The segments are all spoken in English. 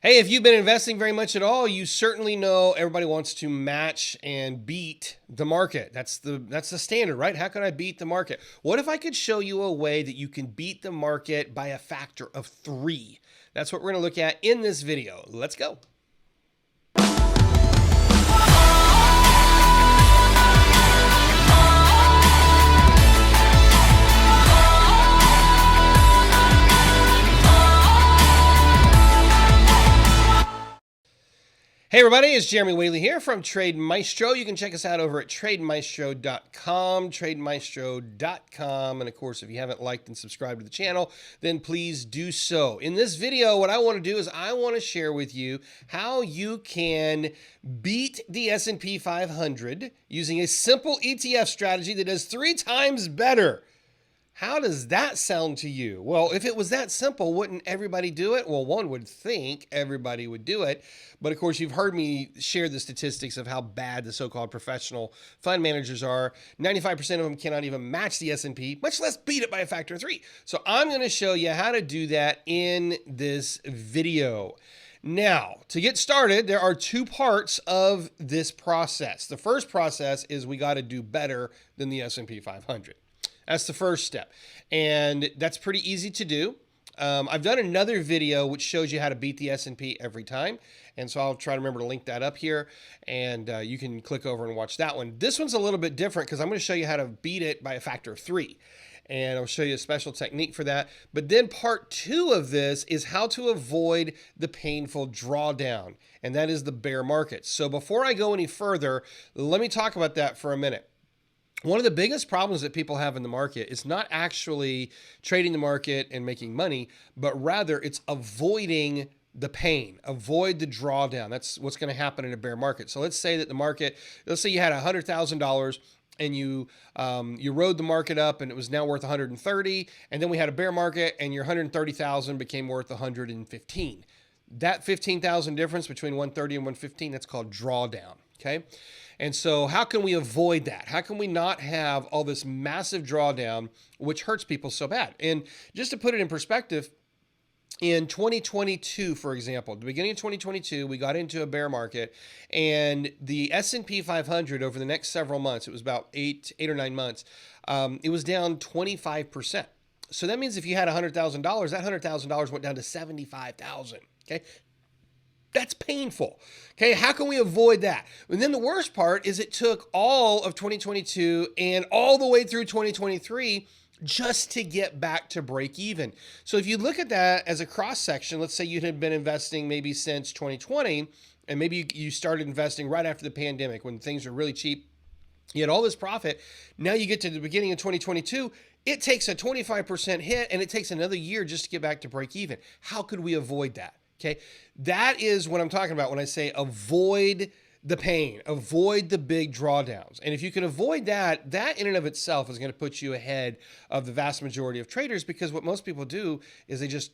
Hey, if you've been investing very much at all, you certainly know everybody wants to match and beat the market. That's the standard, right? How can I beat the market? What if I could show you a way that you can beat the market by a factor of 3? That's what we're going to look at in this video. Let's go. Hey everybody, it's Jeremy Whaley here from Trade Maestro. You can check us out over at trademaestro.com, trademaestro.com. And of course, if you haven't liked and subscribed to the channel, then please do so. In this video, what I want to do is I want to share with you how you can beat the S&P 500 using a simple ETF strategy that does 3 times better. How does that sound to you? Well, if it was that simple, wouldn't everybody do it? Well, one would think everybody would do it. But of course, you've heard me share the statistics of how bad the so-called professional fund managers are. 95% of them cannot even match the S&P, much less beat it by a factor of 3. So I'm going to show you how to do that in this video. Now, to get started, there are 2 parts of this process. The first process is we got to do better than the S&P 500. That's the first step. And that's pretty easy to do. I've done another video which shows you how to beat the S&P every time. And so I'll try to remember to link that up here. And you can click over and watch that one. This one's a little bit different because I'm going to show you how to beat it by a factor of 3. And I'll show you a special technique for that. But then part 2 of this is how to avoid the painful drawdown. And that is the bear market. So before I go any further, let me talk about that for a minute. One of the biggest problems that people have in the market is not actually trading the market and making money, but rather it's avoiding the pain, avoid the drawdown. That's what's going to happen in a bear market. So let's say that the market, let's say you had $100,000 and you rode the market up and it was now worth 130, and then we had a bear market and your 130,000 became worth 115. That 15,000 difference between 130 and 115, that's called drawdown. Okay. And so how can we avoid that? How can we not have all this massive drawdown, which hurts people so bad? And just to put it in perspective, in 2022, for example, at the beginning of 2022, we got into a bear market, and the S&P 500 over the next several months, it was about 8 or 9 months, it was down 25%. So that means if you had $100,000, that $100,000 went down to $75,000. Okay. That's painful. Okay, how can we avoid that? And then the worst part is it took all of 2022 and all the way through 2023 just to get back to break even. So if you look at that as a cross section, let's say you had been investing maybe since 2020, and maybe you started investing right after the pandemic when things were really cheap. You had all this profit. Now you get to the beginning of 2022, it takes a 25% hit and it takes another year just to get back to break even. How could we avoid that? Okay, that is what I'm talking about when I say avoid the pain, avoid the big drawdowns. And if you can avoid that, that in and of itself is going to put you ahead of the vast majority of traders, because what most people do is they just,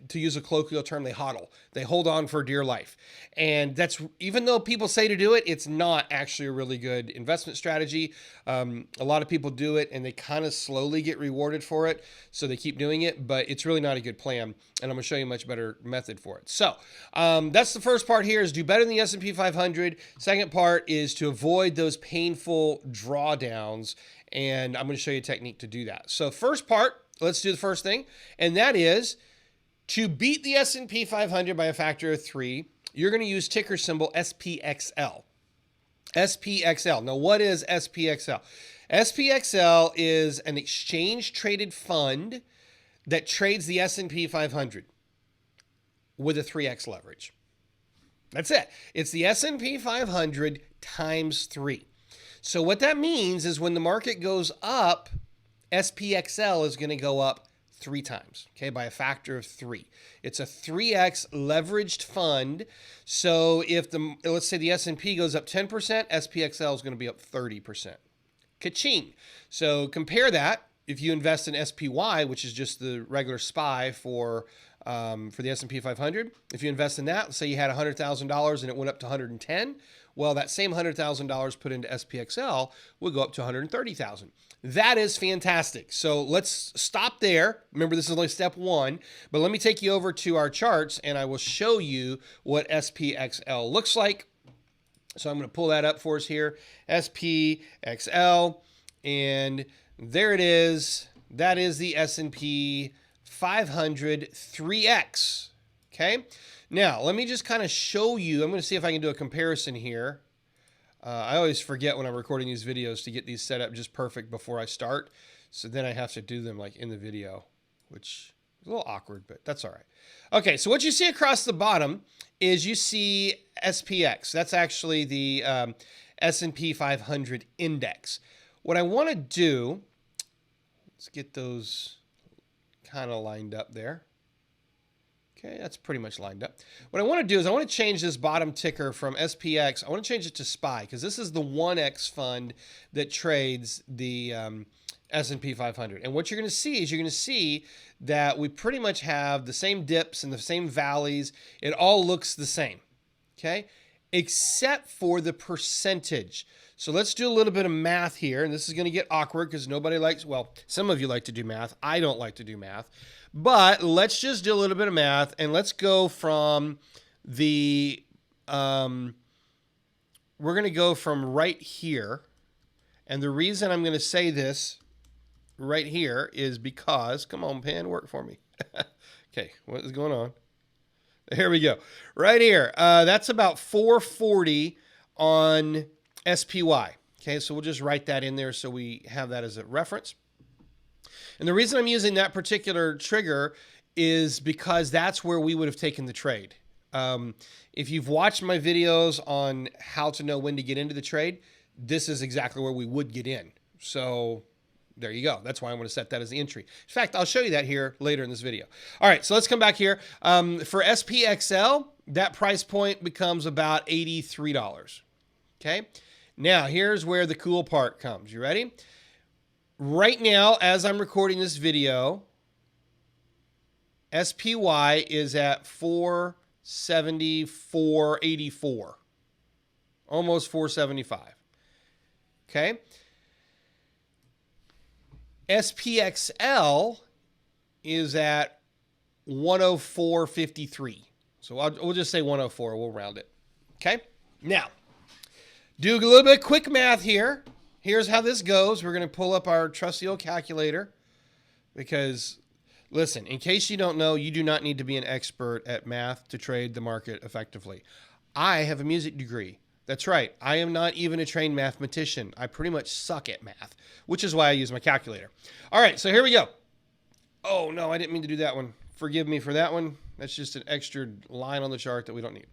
to use a colloquial term, they hodl. They hold on for dear life. And that's, even though people say to do it, it's not actually a really good investment strategy. A lot of people do it and they kind of slowly get rewarded for it. So they keep doing it, but it's really not a good plan. And I'm going to show you a much better method for it. So that's the first part here, is do better than the S&P 500. Second part is to avoid those painful drawdowns. And I'm going to show you a technique to do that. So first part, let's do the first thing. And that is, to beat the S&P 500 by a factor of 3, you're going to use ticker symbol SPXL. SPXL. Now, what is SPXL? SPXL is an exchange-traded fund that trades the S&P 500 with a 3x leverage. That's it. It's the S&P 500 times 3. So what that means is when the market goes up, SPXL is going to go up 3 times, okay, by a factor of 3. It's a 3x leveraged fund. So if let's say the S&P goes up 10%, SPXL is going to be up 30%. Ka-ching. So compare that. If you invest in SPY, which is just the regular SPY for for the S&P 500. If you invest in that, let's say you had $100,000 and it went up to 110. Well, that same $100,000 put into SPXL will go up to 130,000. That is fantastic. So let's stop there. Remember, this is only step one, but let me take you over to our charts and I will show you what SPXL looks like. So I'm going to pull that up for us here, SPXL, and there it is. That is the S&P 500 3X. Okay. Now, let me just kind of show you. I'm going to see if I can do a comparison here. I always forget when I'm recording these videos to get these set up just perfect before I start. So then I have to do them like in the video, which is a little awkward, but that's all right. Okay, so what you see across the bottom is you see SPX. That's actually the S&P 500 index. What I want to do, let's get those kind of lined up there. Okay, that's pretty much lined up. What I want to do is I want to change this bottom ticker from SPX. I want to change it to SPY because this is the 1X fund that trades the S&P 500. And what you're going to see is you're going to see that we pretty much have the same dips and the same valleys. It all looks the same, okay, except for the percentage. So let's do a little bit of math here. And this is going to get awkward because nobody likes, well, some of you like to do math. I don't like to do math. But let's just do a little bit of math and let's go from the, we're going to go from right here. And the reason I'm going to say this right here is because, come on, pen, work for me. Okay, what is going on? Here we go. Right here. That's about 440 on SPY. Okay, so we'll just write that in there so we have that as a reference. And the reason I'm using that particular trigger is because that's where we would have taken the trade. If you've watched my videos on how to know when to get into the trade, this is exactly where we would get in. So there you go. That's why I'm going to set that as the entry. In fact, I'll show you that here later in this video. All right, so let's come back here. For SPXL, that price point becomes about $83. Okay, now here's where the cool part comes. You ready? Right now, as I'm recording this video, SPY is at 474.84, almost 475. Okay. SPXL is at 104.53. So we'll just say 104. We'll round it. Okay. Now, do a little bit of quick math here. Here's how this goes. We're going to pull up our trusty old calculator because, listen, in case you don't know, you do not need to be an expert at math to trade the market effectively. I have a music degree. That's right. I am not even a trained mathematician. I pretty much suck at math, which is why I use my calculator. All right, so here we go. Oh, no, I didn't mean to do that one. Forgive me for that one. That's just an extra line on the chart that we don't need.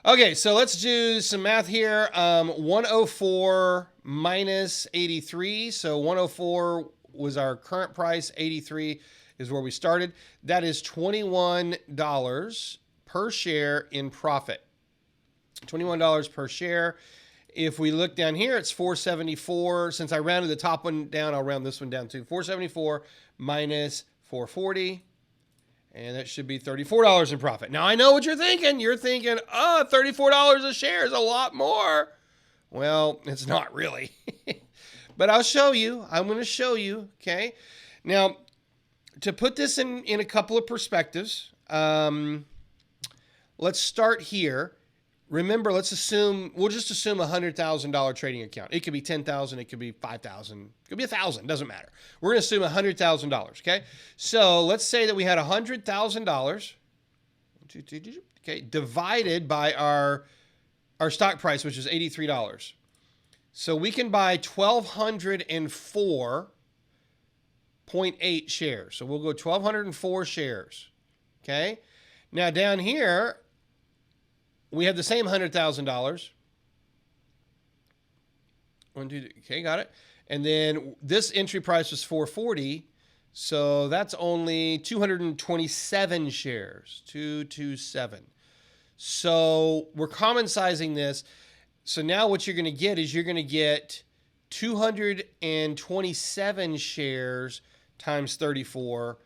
Okay, so let's do some math here. 104 minus 83. So 104 was our current price. 83 is where we started. That is $21 per share in profit. $21 per share. If we look down here, it's 474. Since I rounded the top one down, I'll round this one down too. 474 minus 440. And that should be $34 in profit. Now, I know what you're thinking. You're thinking, oh, $34 a share is a lot more. Well, it's not really. But I'll show you. I'm going to show you, okay? Now, to put this in a couple of perspectives, let's start here. Remember, we'll just assume a $100,000 trading account. It could be $10,000, it could be $5,000, it could be $1,000, doesn't matter. We're going to assume $100,000, okay? So let's say that we had $100,000, okay, divided by our stock price, which is $83. So we can buy 1,204.8 shares. So we'll go 1,204 shares, okay? Now down here, we have the same $100,000. Okay, got it. And then this entry price was 440. So that's only 227 shares. 227. So we're common sizing this. So now what you're going to get is you're going to get 227 shares times 34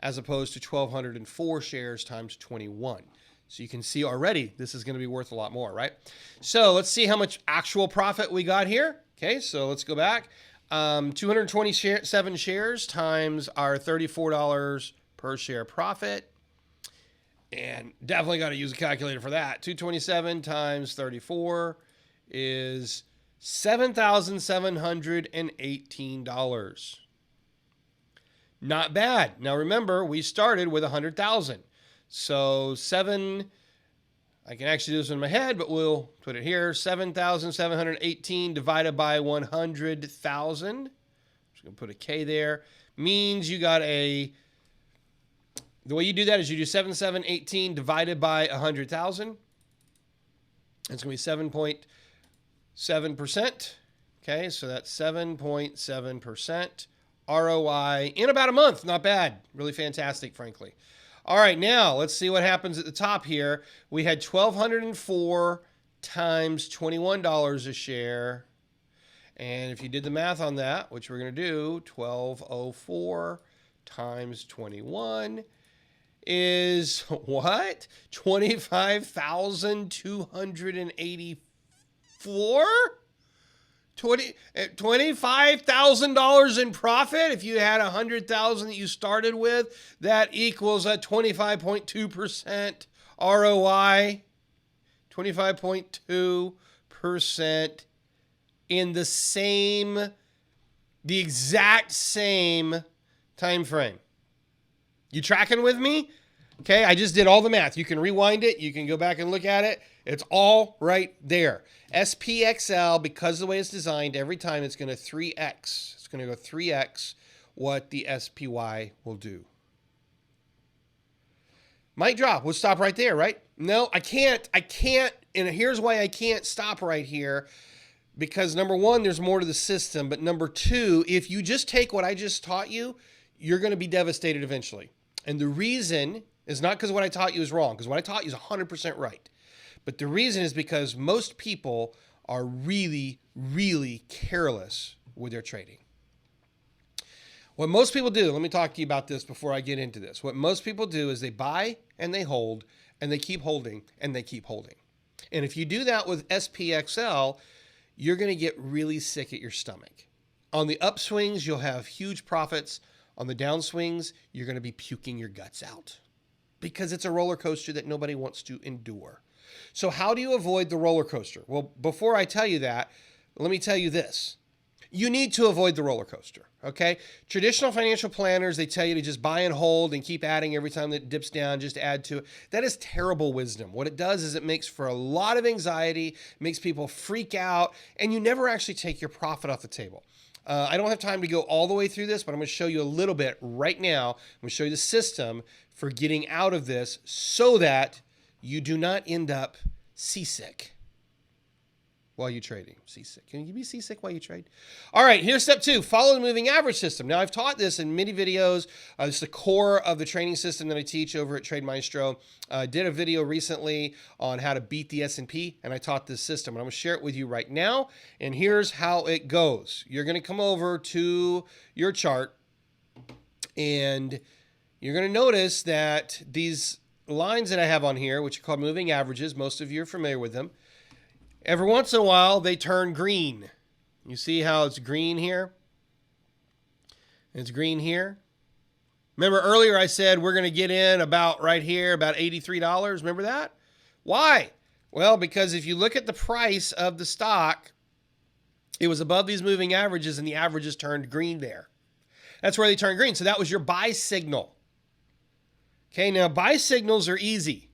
as opposed to 1,204 shares times 21. So you can see already this is going to be worth a lot more, right? So let's see how much actual profit we got here. Okay, so let's go back. 227 shares times our $34 per share profit. And definitely got to use a calculator for that. 227 times 34 is $7,718. Not bad. Now remember, we started with 100,000. So I can actually do this in my head, but we'll put it here. 7,718 divided by 100,000. I'm just going to put a K there. Means you got the way you do that is you do 7,718 divided by 100,000. It's going to be 7.7%. Okay, so that's 7.7% ROI in about a month. Not bad. Really fantastic, frankly. All right, now let's see what happens at the top here. We had 1,204 times $21 a share. And if you did the math on that, which we're going to do, 1,204 times 21 is what? 25,284? $25,000 in profit. If you had 100,000 that you started with, that equals a 25.2% ROI. 25.2% in the exact same time frame. You tracking with me? Okay, I just did all the math. You can rewind it. You can go back and look at it. It's all right there. SPXL, because of the way it's designed, every time it's going to 3x. It's going to go 3x what the SPY will do. Mic drop. We'll stop right there, right? No, I can't. And here's why I can't stop right here. Because number one, there's more to the system. But number two, if you just take what I just taught you, you're going to be devastated eventually. And the reason is not because what I taught you is wrong, because what I taught you is 100% right. But the reason is because most people are really, really careless with their trading. What most people do, let me talk to you about this before I get into this. What most people do is they buy and they hold and they keep holding and they keep holding. And if you do that with SPXL, you're going to get really sick at your stomach. On the upswings, you'll have huge profits. On the downswings, you're going to be puking your guts out because it's a roller coaster that nobody wants to endure. So how do you avoid the roller coaster? Well, before I tell you that, let me tell you this. You need to avoid the roller coaster, okay? Traditional financial planners, they tell you to just buy and hold and keep adding every time that it dips down, just add to it. That is terrible wisdom. What it does is it makes for a lot of anxiety, makes people freak out, and you never actually take your profit off the table. I don't have time to go all the way through this, but I'm going to show you a little bit right now. I'm going to show you the system for getting out of this so that you do not end up seasick while you're trading. Seasick. Can you be seasick while you trade? All right, here's step 2. Follow the moving average system. Now, I've taught this in many videos. It's the core of the training system that I teach over at Trade Maestro. I did a video recently on how to beat the S&P, and I taught this system. And I'm going to share it with you right now. And here's how it goes. You're going to come over to your chart, and you're going to notice that these lines that I have on here, which are called moving averages, most of you are familiar with them. Every once in a while, they turn green. You see how it's green here? It's green here. Remember earlier I said we're going to get in about right here, about $83. Remember that? Why? Well, because if you look at the price of the stock, it was above these moving averages and the averages turned green there. That's where they turn green. So that was your buy signal. Okay, now buy signals are easy.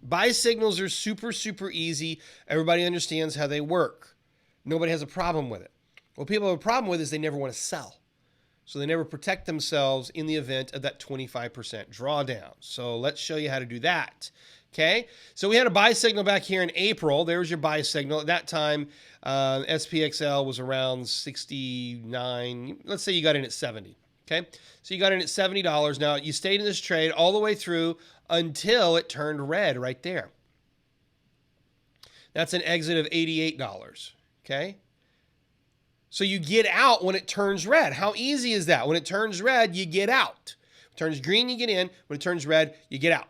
Buy signals are super, super easy. Everybody understands how they work. Nobody has a problem with it. What people have a problem with is they never want to sell. So they never protect themselves in the event of that 25% drawdown. So let's show you how to do that. Okay, so we had a buy signal back here in April. There was your buy signal. At that time, SPXL was around 69. Let's say you got in at 70. Okay, so you got in at $70. Now, you stayed in this trade all the way through until it turned red right there. That's an exit of $88. Okay, so you get out when it turns red. How easy is that? When it turns red, you get out. Turns green, you get in. When it turns red, you get out.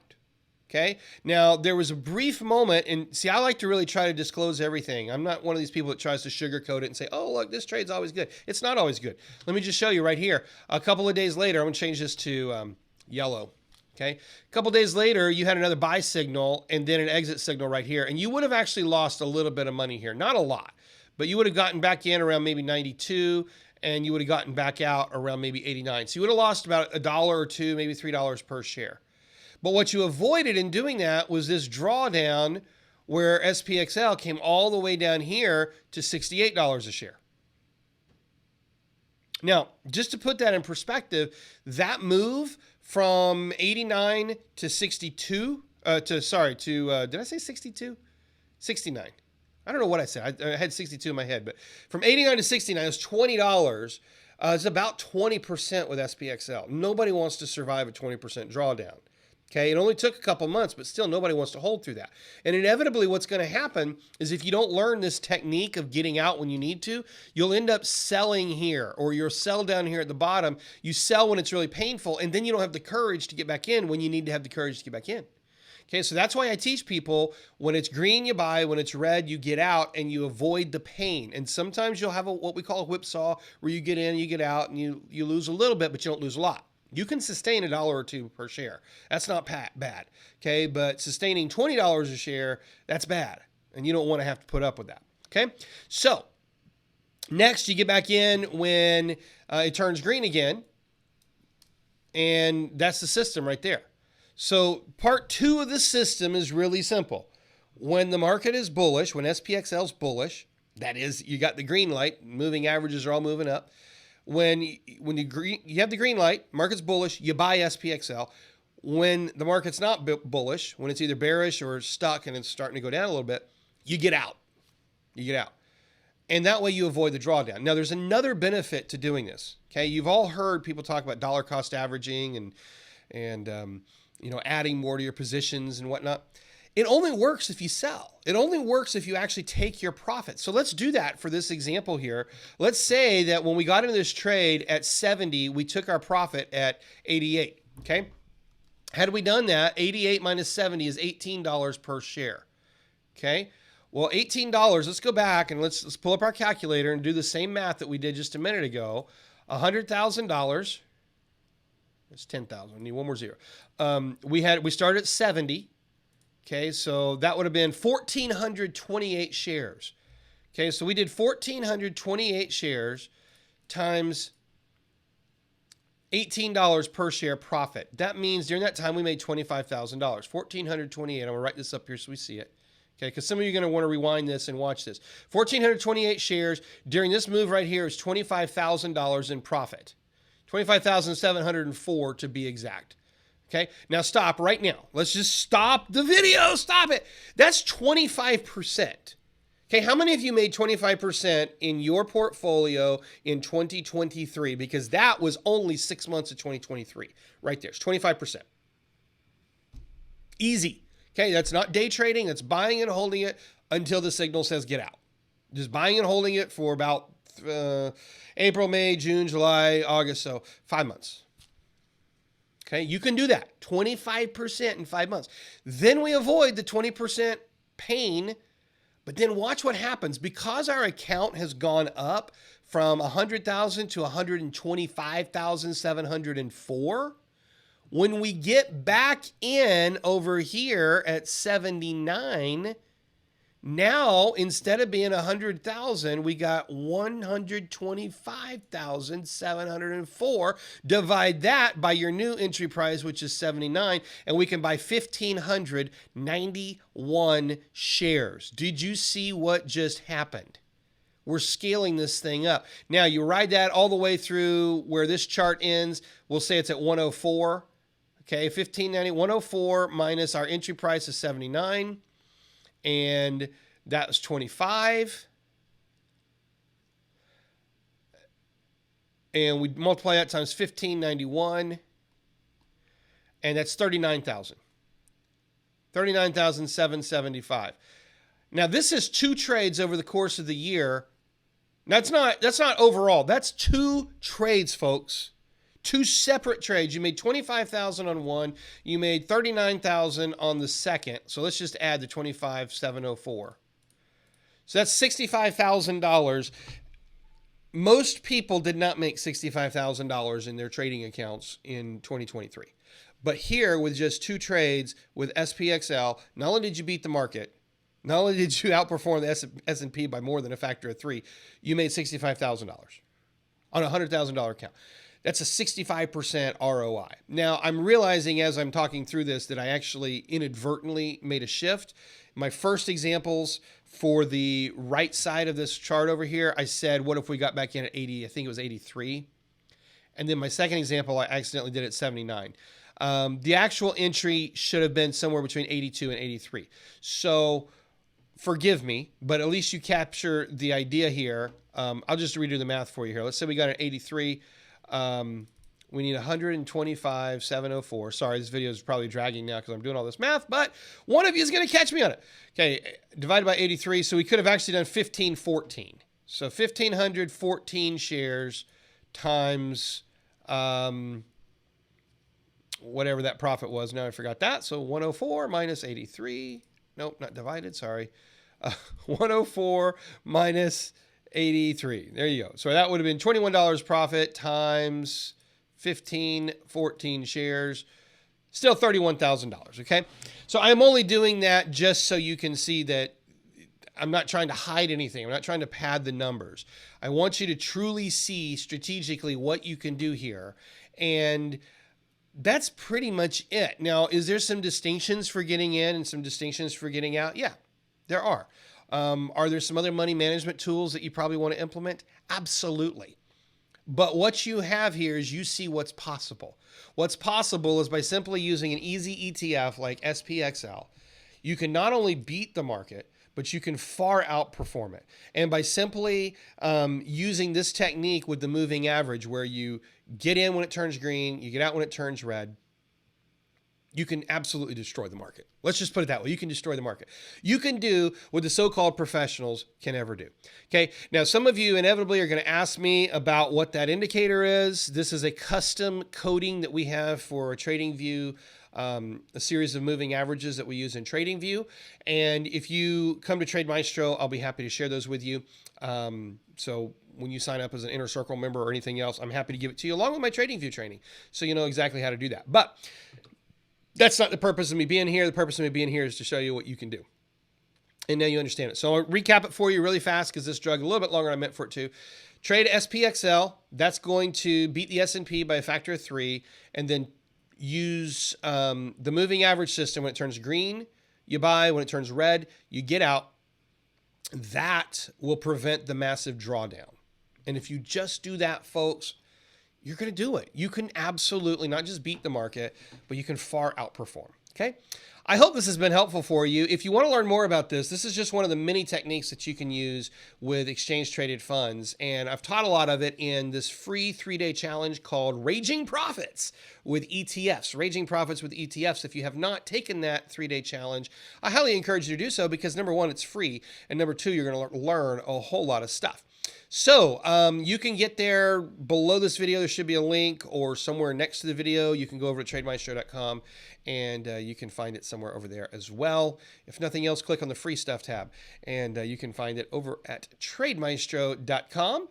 Okay. Now, there was a brief moment, and see, I like to really try to disclose everything. I'm not one of these people that tries to sugarcoat it and say, oh, look, this trade's always good. It's not always good. Let me just show you right here. A couple of days later, I'm going to change this to yellow. Okay. A couple of days later, you had another buy signal and then an exit signal right here. And you would have actually lost a little bit of money here. Not a lot, but you would have gotten back in around maybe 92, and you would have gotten back out around maybe 89. So you would have lost about $1 or $2, maybe $3 per share. But what you avoided in doing that was this drawdown where SPXL came all the way down here to $68 a share. Now, just to put that in perspective, that move from 89 to 62, did I say 62? 69. I don't know what I said. I had 62 in my head, but from 89 to 69, it's $20. It's about 20% with SPXL. Nobody wants to survive a 20% drawdown. Okay, it only took a couple months, but still nobody wants to hold through that. And inevitably what's going to happen is if you don't learn this technique of getting out when you need to, you'll end up selling here, or you'll sell down here at the bottom. You sell when it's really painful, and then you don't have the courage to get back in when you need to have the courage to get back in. Okay, so that's why I teach people when it's green, you buy, when it's red, you get out, and you avoid the pain. And sometimes you'll have what we call a whipsaw, where you get in, you get out, and you lose a little bit, but you don't lose a lot. You can sustain $1 or $2 per share. That's not bad, okay? But sustaining $20 a share, that's bad, and you don't want to have to put up with that, okay? So next, you get back in when it turns green again, and that's the system right there. So part 2 of the system is really simple. When the market is bullish, when SPXL is bullish, that is, you got the green light, moving averages are all moving up. When you have the green light, market's bullish, you buy SPXL. When the market's not bullish, when it's either bearish or stuck and it's starting to go down a little bit, you get out. You get out. And that way you avoid the drawdown. Now, there's another benefit to doing this. Okay, you've all heard people talk about dollar cost averaging and adding more to your positions and whatnot. It only works if you sell. It only works if you actually take your profit. So let's do that for this example here. Let's say that when we got into this trade at 70, we took our profit at 88, okay? Had we done that, 88 minus 70 is $18 per share, okay? Well, $18, let's go back and let's pull up our calculator and do the same math that we did just a minute ago. $100,000, it's 10,000, I need one more zero. We started at 70. Okay, so that would have been 1,428 shares. Okay, so we did 1,428 shares times $18 per share profit. That means during that time we made $25,000. 1,428. I'm going to write this up here so we see it. Okay, because some of you are going to want to rewind this and watch this. 1,428 shares during this move right here is $25,000 in profit. 25,704 to be exact. Okay, now stop right now. Let's just stop the video. Stop it. That's 25%. Okay, how many of you made 25% in your portfolio in 2023? Because that was only 6 months of 2023. Right there. It's 25%. Easy. Okay, that's not day trading. That's buying and holding it until the signal says get out. Just buying and holding it for about April, May, June, July, August. So 5 months. Okay, you can do that. 25% in 5 months. Then we avoid the 20% pain, but then watch what happens. Because our account has gone up from 100,000 to 125,704, when we get back in over here at 79, now instead of being 100,000, we got 125,704. Divide that by your new entry price, which is 79, and we can buy 1,591 shares. Did you see what just happened? We're scaling this thing up. Now, you ride that all the way through where this chart ends. We'll say it's at 104. Okay, 1,590, 104 minus our entry price is 79. And that was 25. And we multiply that times 1,591. And that's 39,000. 39,775. Now, this is 2 trades over the course of the year. That's not overall. That's 2 trades, folks. two separate trades. You made 25,000 on one. You made 39,000 on the second. So let's just add the 25,704. So that's $65,000. Most people did not make $65,000 in their trading accounts in 2023. But here, with just two trades with SPXL, not only did you beat the market, not only did you outperform the S&P by more than a factor of 3, you made $65,000 on a $100,000 account. That's a 65% ROI. Now, I'm realizing as I'm talking through this that I actually inadvertently made a shift. My first examples for the right side of this chart over here, I said, what if we got back in at 80? I think it was 83. And then my second example, I accidentally did at 79. The actual entry should have been somewhere between 82 and 83. So forgive me, but at least you capture the idea here. I'll just redo the math for you here. Let's say we got an 83. We need 125,704. Sorry, this video is probably dragging now because I'm doing all this math, but one of you is going to catch me on it. Okay, divided by 83. So we could have actually done 1514. So 1,514 shares times whatever that profit was. Now I forgot that. So 104 minus 83. Nope, not divided. Sorry. 104 minus 83. There you go. So that would have been $21 profit times 1514 shares. Still $31,000. Okay. So I'm only doing that just so you can see that I'm not trying to hide anything. I'm not trying to pad the numbers. I want you to truly see strategically what you can do here. And that's pretty much it. Now, is there some distinctions for getting in and some distinctions for getting out? Yeah, there are. Are there some other money management tools that you probably want to implement? Absolutely. But what you have here is you see what's possible. What's possible is by simply using an easy ETF like SPXL, you can not only beat the market, but you can far outperform it. And by simply using this technique with the moving average, where you get in when it turns green, you get out when it turns red, you can absolutely destroy the market. Let's just put it that way. You can destroy the market. You can do what the so-called professionals can never do. Okay. Now, some of you inevitably are going to ask me about what that indicator is. This is a custom coding that we have for TradingView, a series of moving averages that we use in TradingView. And if you come to Trade Maestro, I'll be happy to share those with you. So when you sign up as an Inner Circle member or anything else, I'm happy to give it to you along with my TradingView training, so you know exactly how to do that. But that's not the purpose of me being here. The purpose of me being here is to show you what you can do. And now you understand it. So I'll recap it for you really fast because this drug a little bit longer than I meant for it to. Trade SPXL. That's going to beat the S&P by a factor of 3. And then use the moving average system. When it turns green, you buy. When it turns red, you get out. That will prevent the massive drawdown. And if you just do that, folks, you're going to do it. You can absolutely not just beat the market, but you can far outperform. Okay. I hope this has been helpful for you. If you want to learn more about this, this is just one of the many techniques that you can use with exchange traded funds. And I've taught a lot of it in this free 3-day challenge called Raging Profits with ETFs. Raging Profits with ETFs. If you have not taken that 3-day challenge, I highly encourage you to do so because number one, it's free. And number two, you're going to learn a whole lot of stuff. So you can get there below this video. There should be a link, or somewhere next to the video. You can go over to trademaestro.com and you can find it somewhere over there as well. If nothing else, click on the free stuff tab and you can find it over at trademaestro.com.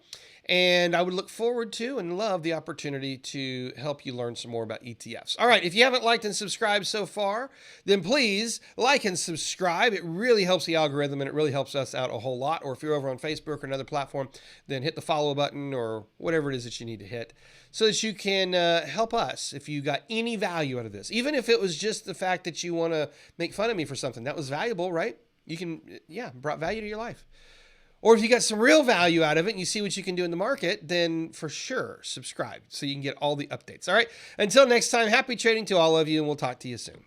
And I would look forward to and love the opportunity to help you learn some more about ETFs. All right, if you haven't liked and subscribed so far, then please like and subscribe. It really helps the algorithm and it really helps us out a whole lot. Or if you're over on Facebook or another platform, then hit the follow button or whatever it is that you need to hit so that you can help us if you got any value out of this. Even if it was just the fact that you want to make fun of me for something. That was valuable, right? You can, brought value to your life. Or if you got some real value out of it and you see what you can do in the market, then for sure, subscribe so you can get all the updates. All right. Until next time, happy trading to all of you, and we'll talk to you soon.